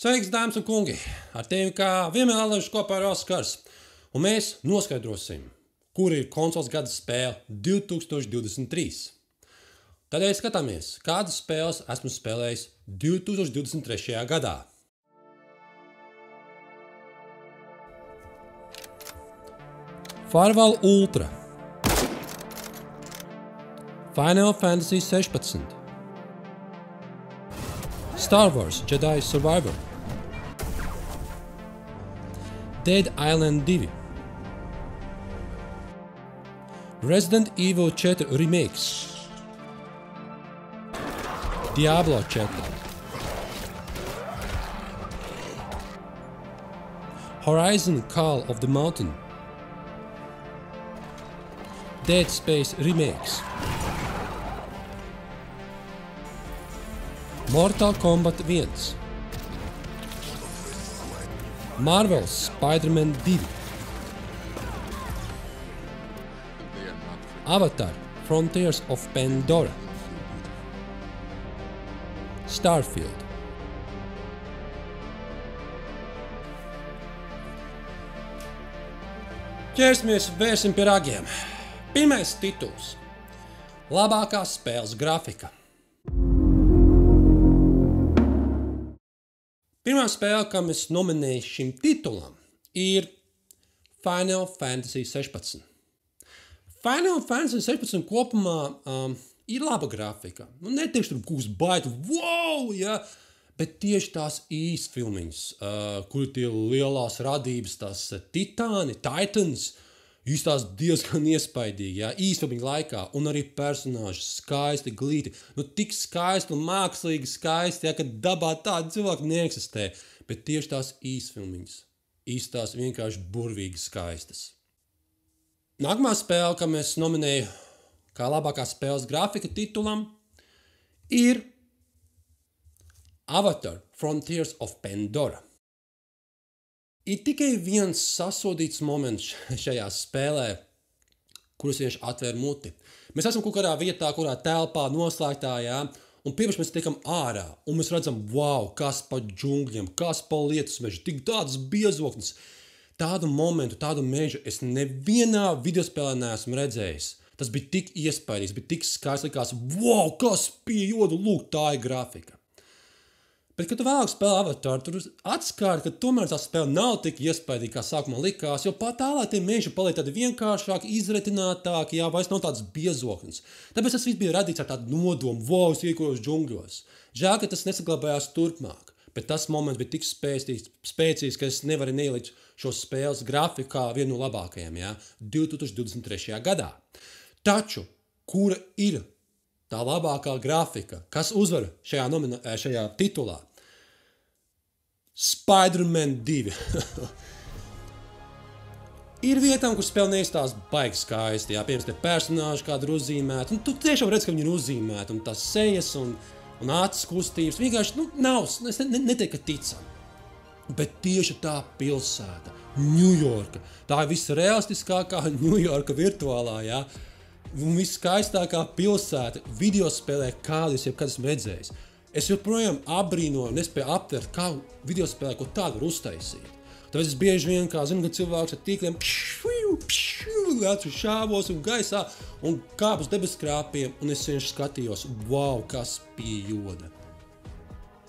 Sveiks, dāmas un kungi! Ar tevi kā vienmēr Alažs kopā ar Oskars. Un mēs noskaidrosim, kur ir konsoles gada spēle 2023. Tādēļ skatāmies, kādas spēles esmu spēlējis 2023. gadā. Firewall Ultra, Final Fantasy 16, Star Wars Jedi Survivor, Dead Island 2, Resident Evil 4 Remakes, Diablo 4, Horizon Call of the Mountain, Dead Space Remakes, Mortal Kombat 1, Marvel's Spider-Man 2, Avatar Frontiers of Pandora, Starfield. Ķersimies vērsim pie ragiem. Pirmais tituls – labākā spēles grafika. Pirmā spēle, kam es nominēju šim titulam, ir Final Fantasy 16. Final Fantasy 16 kopumā ir laba grafika. Netieši tur kūs baigi, wow, ja, bet tieši tās īsfilmiņas, kur tie lielās radības, tās Titans, īstās diezgan iespaidīgi, ja, īsfilmiņa laikā, un arī personāži skaisti, glīti, tik skaisti un mākslīgi skaisti, ja, ka dabā tādi cilvēki neeksistē, bet tieši tās īsfilmiņas, īstās vienkārši burvīgi skaistas. Nākamā spēle, kam es nominēju kā labākā spēles grafika titulam, ir Avatar Frontiers of Pandora. Ir tikai viens sasodīts moments šajā spēlē, kurus vienkārši atvēr muti. Mēs esam kaut kādā vietā, kurā telpā noslēgtā, jā, un pirms mēs tiekam ārā, un mēs redzam, wow, kas pa džungļiem, kas pa lietusmežu, tik tādas biezoknes. Tādu momentu, tādu mežu es nevienā videospēlē neesmu redzējis. Tas bija tik iespaidīgs, bija tik skaists, likās, wow, kas pie jodu, lūk, tā ir grafika. Bet, kad tu vēlāk spēlē Avatar, tur atskāri, ka tomēr tā spēle nav tik iespaidīga, kā sākumā likās, jo pat tālāk tie meži paliek tādi vienkāršāki, izretinātāki, jā, vairs nav tādas biezoknes. Tāpēc tas viss bija radīts ar tādu nodomu, wow, es iekojos džungļos. Žēl, ka tas nesaglabājās turpmāk, bet tas moments bija tik spēcīgs, ka es nevaru neielikt šo spēles grafiku kā vienu no labākajiem, jā, 2023. gadā. Taču, kura ir tā labākā grafika, kas uzvar šajā titulā? Spider-Man 2. Ir vietām, kur spēle neizstās baigi skaisti, jā, piemēram, tie personāži kādi ir uzzīmēti, un tu tiešām redz, ka viņi ir uzzīmēti, un tās sejas un acis kustības, vienkārši, nav, es neteiktu, ka ticam. Bet tieši tā pilsēta, Ņujorka, tā ir visrealistiskākā Ņujorka virtuālā, jā, un viskaistākā pilsēta videospēlē, kādu es jebkad esmu redzējis. Es joprojām apbrīnoju, nespēju aptvert, kā videospēlē ko tādu var uztaisīt. Tāpēc es bieži vien, kā zinu, kad cilvēks ar tīkliem lēc uz šāvos un gaisā un kāp uz debeskrāpiem, un es vienkārši skatījos, wow, kas pie joda.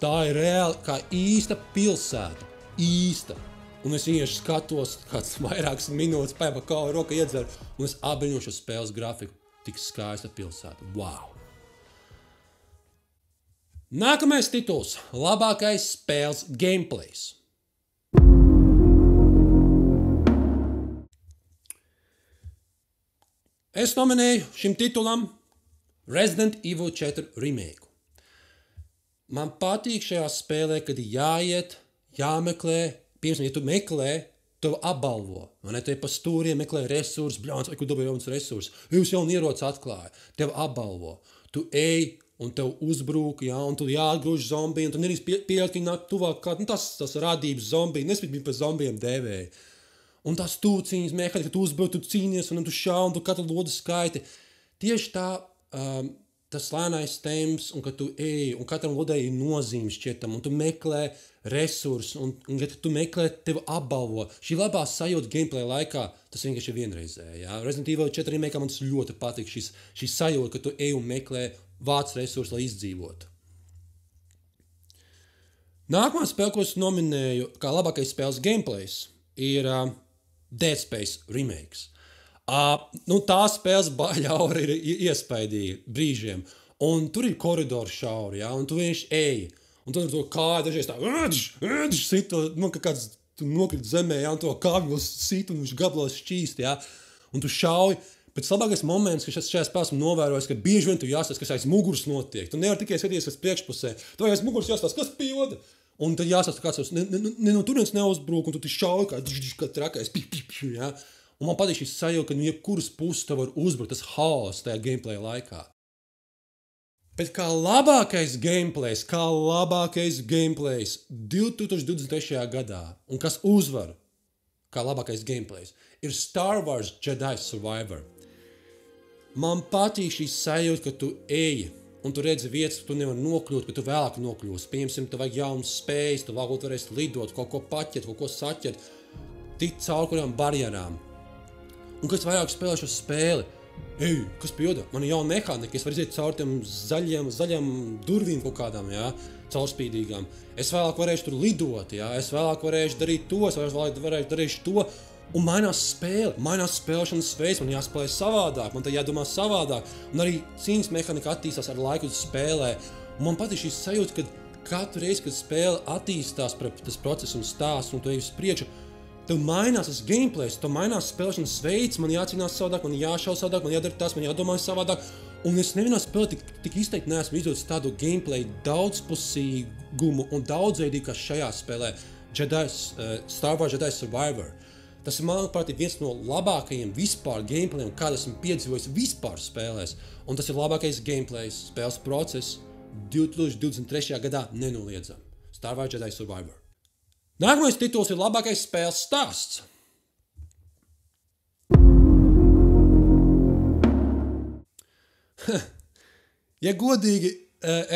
Tā ir reāli kā īsta pilsēta, īsta. Un es vienkārši skatos, kāds vairākas minūtes paiet pa kaulu, roka iedzer, un es apbrīnoju šo spēles grafiku. Tik skaista pilsēta. Wow! Nākamais tituls – labākais spēles gameplays. Es nominēju šim titulam Resident Evil 4 Remake. Man patīk šajā spēlē, kad ir jāiet, jāmeklē. Piemēram, ja tu meklē, tev apbalvo. Tev pa stūriem meklē resursus, bļāns, vai kur dabūj jauns resursus. Jūs jaunu ieroci atklāja, tev apbalvo. Tu ej un tev uzbrūk, jā, un tu jāatgrūž zombiju, un tu nedrīkst pieļaut, ka viņi nāk tuvāk kā, tas radības zombiju, nespīt viņi par zombijiem dēvēja. Un tās tūciņas mehānika, ka tu uzbrūk, tu cīnies, un tu šā, un tu katru lodu skaiti. Tieši tā tas lēnais temps, un ka tu ej, un katram lodai ir nozīme šķietam, un tu meklē resursus, un ja tu meklē, tevi apbalvo. Šī labā sajūta gameplay laikā, tas vienkārši ir vienreizēji. Ja? Resident Evil 4 remake man tas ļoti patīk, šī sajūta, ka tu ej un meklē vāc resursus, lai izdzīvotu. Nākamā spēle, ko es nominēju kā labākais spēles gameplays, ir Dead Space remakes. Tā spēles baļauri ir iespaidīgi brīžiem, un tur ir koridori šauri, ja? Un tu vienkārši ej, un tu ar to kāju dažreiz tā, sit, ka kāds tu nokrit zemē, ja? Un to kāju sit, un viņš gablos šķīst, ja? Un tu šauj, bet labākais moments, ka šajā spēlē novērojis, ka bieži vien tu jāstāsta, kas aiz muguras notiek. Tu nevar tikai skatīties, kas priekšpusē, tu aiz muguras jāstāsta, kas pioda. Un tad jāsaka, kāds no turienes neuzbrūk, un tu šauj kā trakais, ja? Un man patīk šī sajūta, ka jebkuras puses tev var uzbrukt, tas haoss tajā gameplay laikā. Bet kā labākais gameplays 2023. gadā, un kas uzvar kā labākais gameplays, ir Star Wars Jedi Survivor. Man patīk šī sajūta, ka tu ej, un tu redzi vietas, ka tu nevari nokļūt, bet tu vēlāk nokļūsi. Piemēram, tev vajag jaunas spējas, tu varbūt varēsi lidot, kaut ko paķert, kaut ko saķert, tikt caur kurām barjerām. Un kad es vairāk spēlēju šo spēli, kas piedoda, man ir jauna mehānika, es varu iziet caur tiem zaļiem durvīm kaut kādām, ja, caurspīdīgām. Es vēlāk varēšu tur lidot, ja, es vēlāk varēšu darīt to, es vēlāk varēšu darīt to. Un mainās spēlēšanas veids, man jāspēlē savādāk, man tā jādomā savādāk. Un arī cīņas mehānika attīstās ar laiku spēlē. Un man patīk šī sajūta, ka katru reizi, kad spēle attīstās, tas process un stāsts, un tu ej uz priekšu, tev mainās tas gameplays, tev mainās spēlēšanas veids, man jācīnās savādāk, man jāšauj savādāk, man jādara tas, man jādomā savādāk. Un es nevienā spēlē tik izteikti neesmu izdodas tādu gameplay daudzpusīgumu un daudzveidīgu, kā šajā spēlē Star Wars Jedi Survivor. Tas ir, manuprāt, viens no labākajiem vispār gameplayiem, kādu esmu piedzīvojis vispār spēlēs. Un tas ir labākais gameplays, spēles process 2023. gadā nenoliedzam. Star Wars Jedi Survivor. Nākamais tituls ir labākais spēles stāsts. Ja godīgi,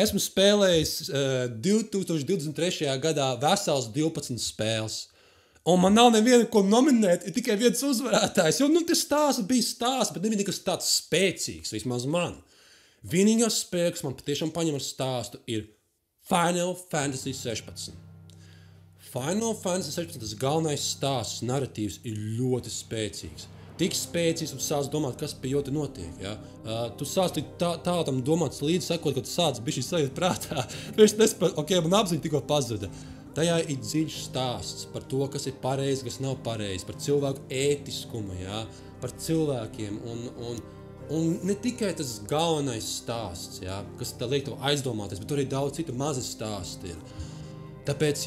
esmu spēlējis 2023. gadā vesels 12 spēles. Un man nav neviena, ko nominēt, ir tikai viens uzvarētājs. Jo, tas stāsts bija stāsts, bet nebija nekas tāds spēcīgs, vismaz man. Vienīgā spēle, kas man patiešām paņem ar stāstu, ir Final Fantasy 16. Final Fantasy 16, tas galvenais stāsts, narratīvs ir ļoti spēcīgs. Tik spēcīgs, un sāc domāt, kas pie jota notiek. Ja? Tu sāc tam domāt līdzi, sakot, ka tu sāc bišķi sajūt prātā. Man apziņa tikko pazuda. Tajā ir dziļš stāsts par to, kas ir pareizi, kas nav pareizi, par cilvēku ētiskumu, ja? Par cilvēkiem. Un ne tikai tas galvenais stāsts, ja? Kas liek tev aizdomāties, bet tur arī daudz citu mazi stāsti ir. Tāpēc,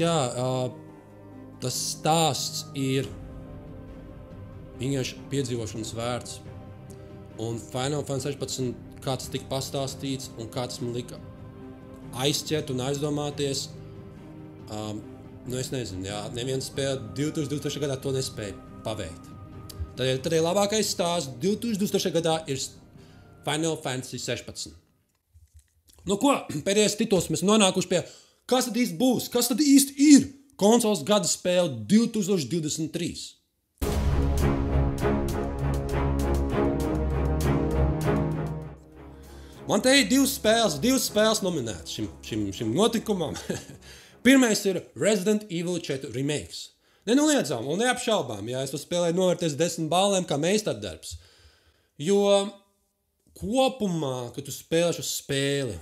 tas stāsts ir vienkārši piedzīvošanas vērts. Un Final Fantasy 16, kā tas tika pastāstīts un kā tas man lika aizķert un aizdomāties, es nezinu, neviena spēle 2023. gadā to nespēja paveikt. Tad labākais stāsts 2023. gadā ir Final Fantasy 16. Pēdējais tituls mēs nonākuši pie, kas tad īsti būs, kas tad īsti ir konsoles gada spēle 2023. Man te ir divas spēles nominētas šim notikumam. Pirmais ir Resident Evil 4 remakes. Nenoliedzām un neapšaubām, es to spēlēju novērties 10 balēm kā meistardarbs. Jo kopumā, kad tu spēlē šo spēli,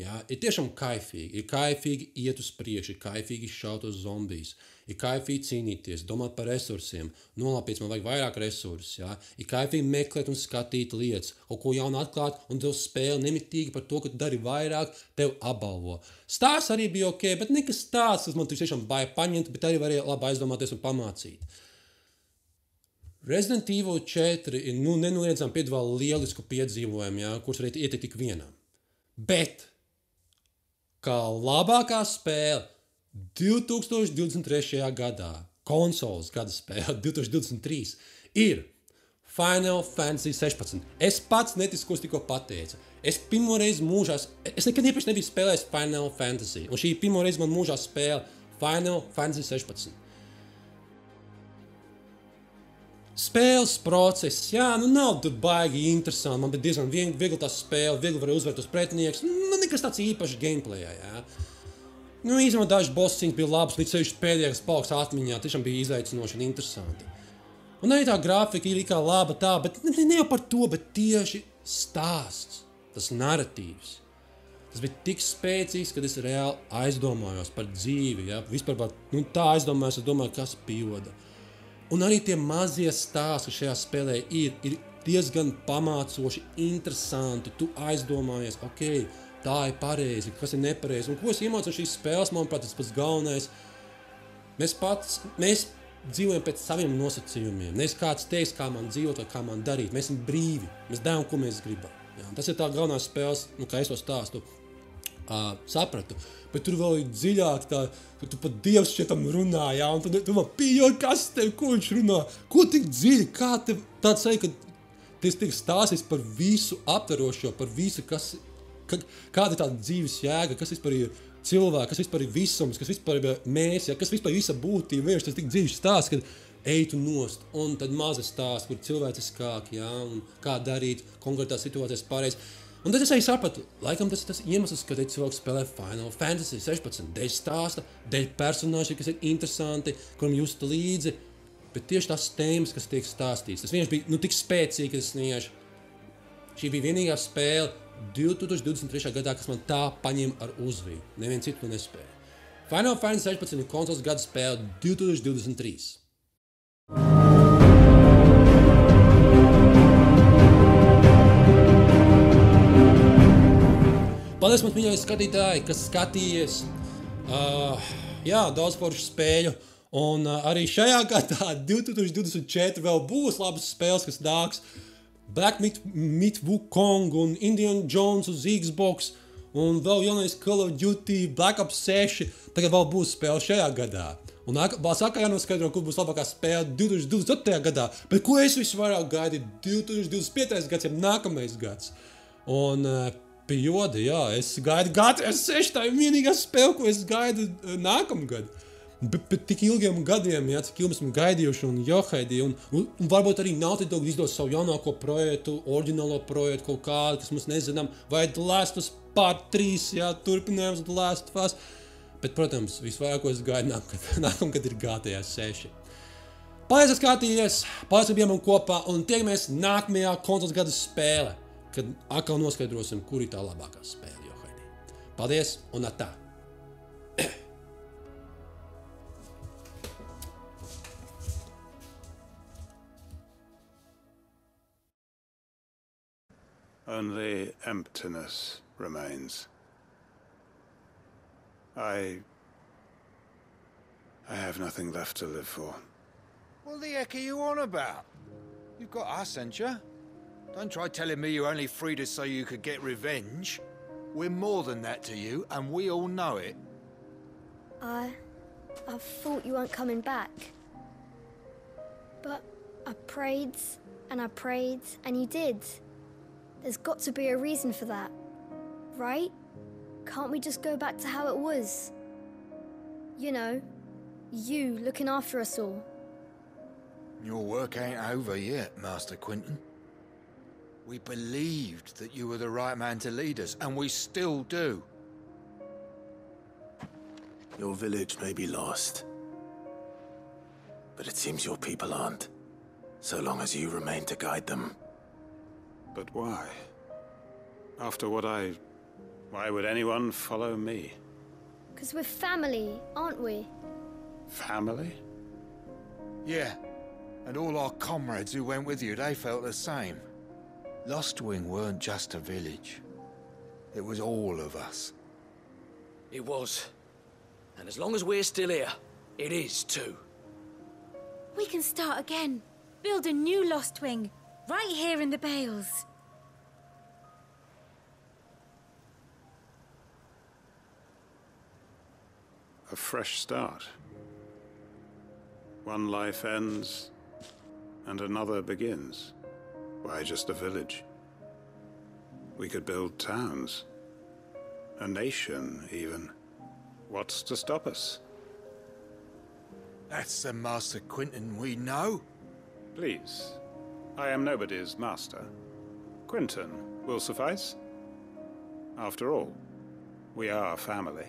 ir tiešām kaifīgi. Ir kaifīgi iet uz priekšu, ir kaifīgi šaut uz zombijus, ir kaifīgi cīnīties, domāt par resursiem, nolāpīt, man vajag vairāk resursus. Ir kaifīgi meklēt un skatīt lietas, kaut ko jaunu atklāt, un tev spēle nemitīgi par to, ka tu dari vairāk, tev apbalvo. Stāsts arī bija ok, bet nekas tāds, kas man tiešām baigi paņemt, bet arī varēja labi aizdomāties un pamācīt. Resident Evil 4 ir nenoliedzami piedāvā lielisku piedzīvojumu, kurus varētu ieteikt tik vienam. Bet kā labākā spēle 2023. gadā, konsoles gada spēle 2023, ir Final Fantasy 16. Es pats neticu, ko es tikko pateicu. Es pirmo reizi mūžā, es nekad iepriekš nebiju spēlējis Final Fantasy, un šī pirmo reizi man mūžā spēle Final Fantasy 16. Spēles process, jā, nu nav tur baigi interesanti, man bija diezgan viegli tā spēle, viegli var uzvērt uz pretinieks, nu nekas tāds īpašs gameplayā, jā. Nu, īstenībā daži bossiņas bija labs, līdz sevišķi pēdējais paliks atmiņā, tiešām bija izaicinoši un interesanti. Un arī tā grafika ir kā laba tā, bet ne jau par to, bet tieši stāsts, tas narratīvs. Tas bija tik spēcīgs, kad es reāli aizdomājos par dzīvi, ja? Vispār nu, tā aizdomājos, es domāju, kas pioda. Un arī tie mazie stāsti, kas šajā spēlē ir diezgan pamācoši, interesanti. Tu aizdomājies, ok, tā ir pareizi, kas ir nepareizi. Un ko es iemācu no šīs spēles, manuprāt, tas pats galvenais. Mēs dzīvojam pēc saviem nosacījumiem. Nevis kāds teiks, kā man dzīvot vai kā man darīt. Mēs esam brīvi, mēs darām, ko mēs gribam. Ja? Tas ir tā galvenā spēles, nu, kā es to stāstu. Sapratu, bet tur vēl ir dziļāk tā, ka tu pat Dievs šķietam runā, jā, un tad tu man pieļauj, kas tev, ko viņš runā, ko tik dziļi, kā tev tāds sajūta, ka tas tiek stāstīs par visu aptverošo, par visu, kāda ir tāda dzīves jēga, kas vispār ir cilvēki, kas vispār ir visums, kas vispār ir mēs, ja, kas vispār ir visa būtība, vienkārši tas tik dziļš stāsts, kad ej tu nost, un tad maza stāsts, kur cilvēciskāk, jā, un kā darīt konkrētās situācijas pareizi. Un tad es arī sapratu, laikam tas ir tas iemesls, kad cilvēks spēlē Final Fantasy 16, dēļ stāsta, dēļ personāži, kas ir interesanti, kuram justu līdzi, bet tieši tās tēmas, kas tiek stāstīts. Tas vienkārši bija tik spēcīgi, ka es vienkārši... Šī bija vienīgā spēle 2023. gadā, kas man tā paņēma ar uzviju. Neviens citu to nespēja. Final Fantasy 16 ir konsoles gada spēle 2023. Paldies, man mīļie skatītāji, kas skatījies. Jā, daudz foršu spēļu. Un arī šajā gadā, 2024, vēl būs labas spēles, kas nāks. Black Myth Wukong un Indiana Jones uz Xbox. Un vēl jaunais Call of Duty, Black Ops 6. Tagad vēl būs spēle šajā gadā. Un sākā jānoskaidro, kur būs labākā spēle 2024. gadā. Bet ko es visvairāk gaidu 2025. gads, ja nākamais gads. Un... Periodi, jā, es gaidu GT6, tā ir vienīgā spēle, ko es gaidu nākamgad. Bet tik ilgiem gadiem, jā, cik ilgi esmu gaidījuši un johaidīju, un varbūt arī Naughty Dog izdos savu jaunāko projektu, oriģinālo projektu kaut kādu, kas mums nezinām, vai The Last of Us Part 3, jā, turpinājums The Last of Us. Bet, protams, visvairāk, ko es gaidu nākamgad ir GT6. Paldies, ka skatījies, paldies, ka bijām kopā, un tiekamies nākamajā konsoles gada spēle, kad atkal noskaidrosim, kur ir tā labākā spēle, johaidī. Paldies, un atā! Only emptiness remains. I have nothing left to live for. What the heck are you on about? You've got us, ain't you? Don't try telling me you only freed us so you could get revenge. We're more than that to you, and we all know it. I thought you weren't coming back. But I prayed, and you did. There's got to be a reason for that, right? Can't we just go back to how it was? You know, you looking after us all. Your work ain't over yet, Master Quentin. We believed that you were the right man to lead us, and we still do. Your village may be lost, but it seems your people aren't, so long as you remain to guide them. But why? After why would anyone follow me? 'Cause we're family, aren't we? Family? Yeah, and all our comrades who went with you, they felt the same. Lostwing weren't just a village. It was all of us. It was. And as long as we're still here, it is too. We can start again. Build a new Lostwing, right here in the Bales. A fresh start. One life ends, and another begins. Why just a village? We could build towns. A nation, even. What's to stop us? That's the Master Quentin we know. Please. I am nobody's master. Quentin will suffice. After all, we are family.